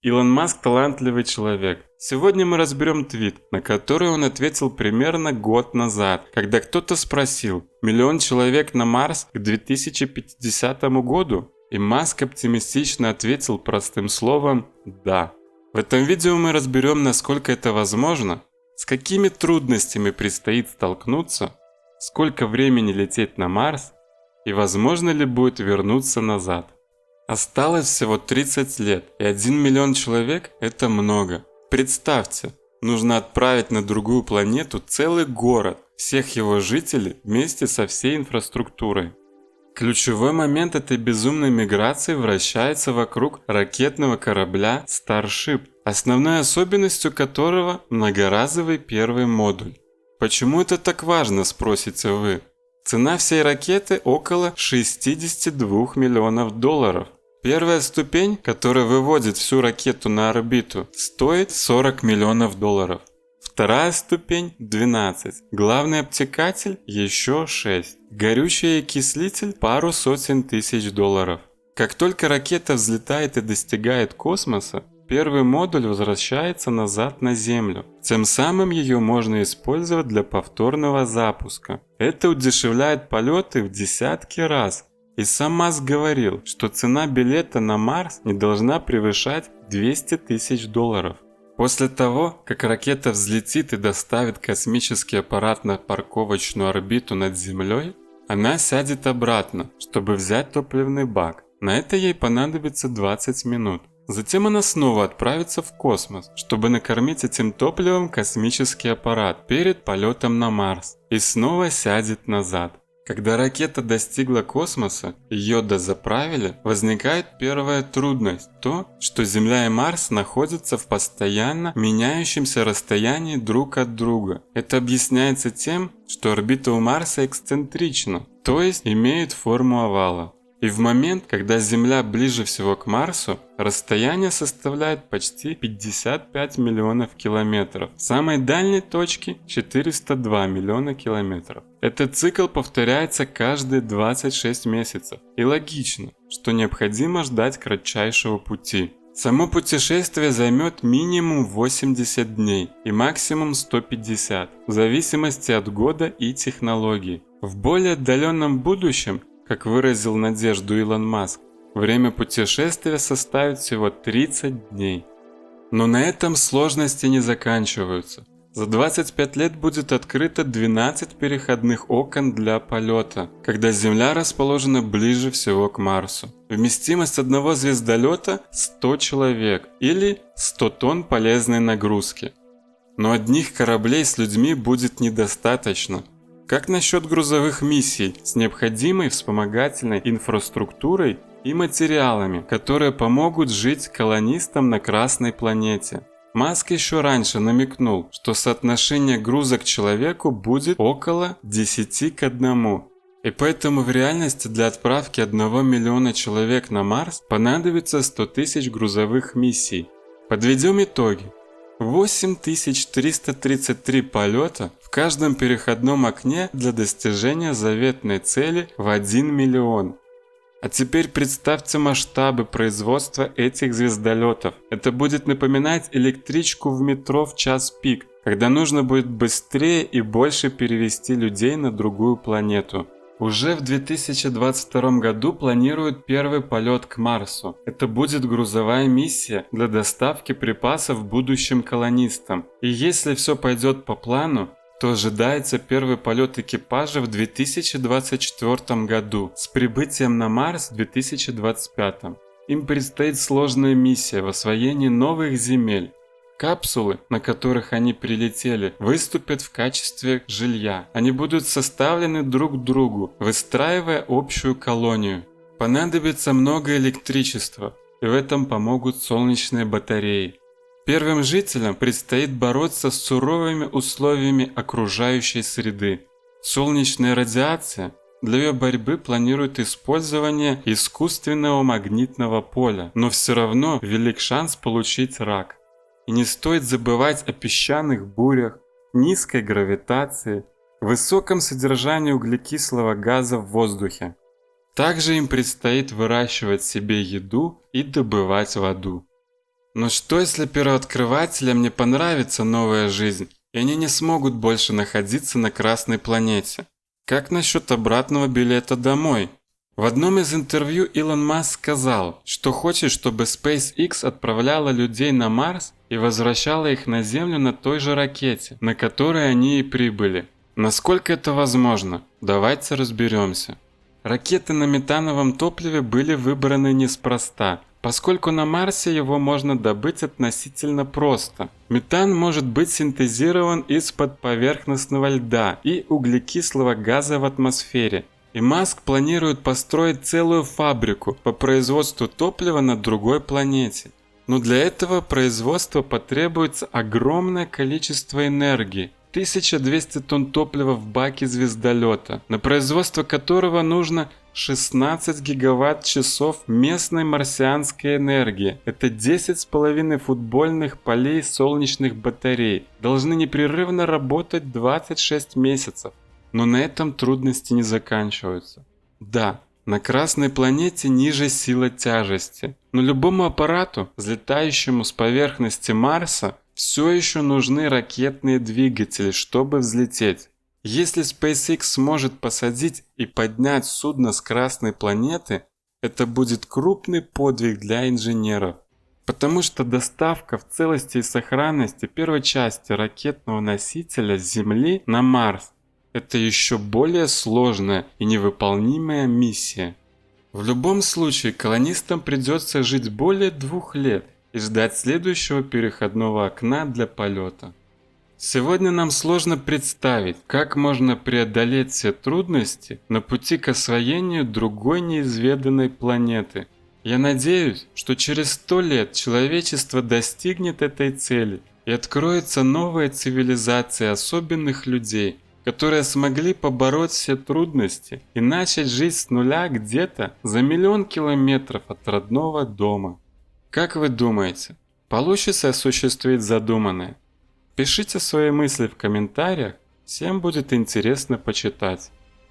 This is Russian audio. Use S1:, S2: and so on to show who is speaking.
S1: Илон Маск талантливый человек. Сегодня мы разберем твит, на который он ответил примерно год назад, когда кто-то спросил: «Миллион человек на Марс к 2050 году?» И Маск оптимистично ответил простым словом «да». В этом видео мы разберем, насколько это возможно, с какими трудностями предстоит столкнуться, сколько времени лететь на Марс и возможно ли будет вернуться назад. Осталось всего 30 лет, и 1 миллион человек – это много. Представьте, нужно отправить на другую планету целый город, всех его жителей вместе со всей инфраструктурой. Ключевой момент этой безумной миграции вращается вокруг ракетного корабля Starship, основной особенностью которого многоразовый первый модуль. Почему это так важно, спросите вы? Цена всей ракеты около $62 миллионов. Первая ступень, которая выводит всю ракету на орбиту, стоит $40 миллионов. Вторая ступень – 12. Главный обтекатель – еще 6. Горючий окислитель – пару сотен тысяч долларов. Как только ракета взлетает и достигает космоса, первый модуль возвращается назад на Землю. Тем самым ее можно использовать для повторного запуска. Это удешевляет полеты в десятки раз. И сам Маск говорил, что цена билета на Марс не должна превышать $200 тысяч. После того, как ракета взлетит и доставит космический аппарат на парковочную орбиту над Землей, она сядет обратно, чтобы взять топливный бак. На это ей понадобится 20 минут. Затем она снова отправится в космос, чтобы накормить этим топливом космический аппарат перед полетом на Марс, и снова сядет назад. Когда ракета достигла космоса, ее дозаправили, возникает первая трудность – то, что Земля и Марс находятся в постоянно меняющемся расстоянии друг от друга. Это объясняется тем, что орбита у Марса эксцентрична, то есть имеет форму овала. И в момент, когда Земля ближе всего к Марсу, расстояние составляет почти 55 миллионов километров. В самой дальней точке 402 миллиона километров. Этот цикл повторяется каждые 26 месяцев. И логично, что необходимо ждать кратчайшего пути. Само путешествие займет минимум 80 дней и максимум 150, в зависимости от года и технологий. В более отдаленном будущем, как выразил надежду Илон Маск, время путешествия составит всего 30 дней. Но на этом сложности не заканчиваются. За 25 лет будет открыто 12 переходных окон для полета, когда Земля расположена ближе всего к Марсу. Вместимость одного звездолета – 100 человек или 100 тонн полезной нагрузки. Но одних кораблей с людьми будет недостаточно. Как насчет грузовых миссий с необходимой вспомогательной инфраструктурой и материалами, которые помогут жить колонистам на Красной планете? Маск еще раньше намекнул, что соотношение груза к человеку будет около 10 к 1. И поэтому в реальности для отправки 1 миллиона человек на Марс понадобится 100 тысяч грузовых миссий. Подведем итоги. 8333 полета в каждом переходном окне для достижения заветной цели в 1 миллион. А теперь представьте масштабы производства этих звездолетов. Это будет напоминать электричку в метро в час пик, когда нужно будет быстрее и больше перевести людей на другую планету. Уже в 2022 году планируют первый полет к Марсу. Это будет грузовая миссия для доставки припасов будущим колонистам. И если все пойдет по плану, то ожидается первый полет экипажа в 2024 году с прибытием на Марс в 2025. Им предстоит сложная миссия в освоении новых земель. Капсулы, на которых они прилетели, выступят в качестве жилья. Они будут составлены друг к другу, выстраивая общую колонию. Понадобится много электричества, и в этом помогут солнечные батареи. Первым жителям предстоит бороться с суровыми условиями окружающей среды. Солнечная радиация. Для ее борьбы планируют использование искусственного магнитного поля, но все равно велик шанс получить рак. И не стоит забывать о песчаных бурях, низкой гравитации, высоком содержании углекислого газа в воздухе. Также им предстоит выращивать себе еду и добывать воду. Но что если первооткрывателям не понравится новая жизнь, и они не смогут больше находиться на Красной планете? Как насчет обратного билета домой? В одном из интервью Илон Маск сказал, что хочет, чтобы SpaceX отправляла людей на Марс и возвращала их на Землю на той же ракете, на которой они и прибыли. Насколько это возможно? Давайте разберемся. Ракеты на метановом топливе были выбраны неспроста, поскольку на Марсе его можно добыть относительно просто. Метан может быть синтезирован из-под поверхностного льда и углекислого газа в атмосфере. И Маск планирует построить целую фабрику по производству топлива на другой планете. Но для этого производства потребуется огромное количество энергии. 1200 тонн топлива в баке звездолета, на производство которого нужно 16 гигаватт-часов местной марсианской энергии. Это 10,5 футбольных полей солнечных батарей. Должны непрерывно работать 26 месяцев. Но на этом трудности не заканчиваются. Да, на Красной планете ниже сила тяжести, но любому аппарату, взлетающему с поверхности Марса, все еще нужны ракетные двигатели, чтобы взлететь. Если SpaceX сможет посадить и поднять судно с Красной планеты, это будет крупный подвиг для инженеров. Потому что доставка в целости и сохранности первой части ракетного носителя с Земли на Марс – это еще более сложная и невыполнимая миссия. В любом случае колонистам придется жить более 2 лет и ждать следующего переходного окна для полета. Сегодня нам сложно представить, как можно преодолеть все трудности на пути к освоению другой неизведанной планеты. Я надеюсь, что через 100 лет человечество достигнет этой цели и откроется новая цивилизация особенных людей, которые смогли побороть все трудности и начать жизнь с нуля где-то за 1 000 000 километров от родного дома. Как вы думаете, получится осуществить задуманное? Пишите свои мысли в комментариях, всем будет интересно почитать.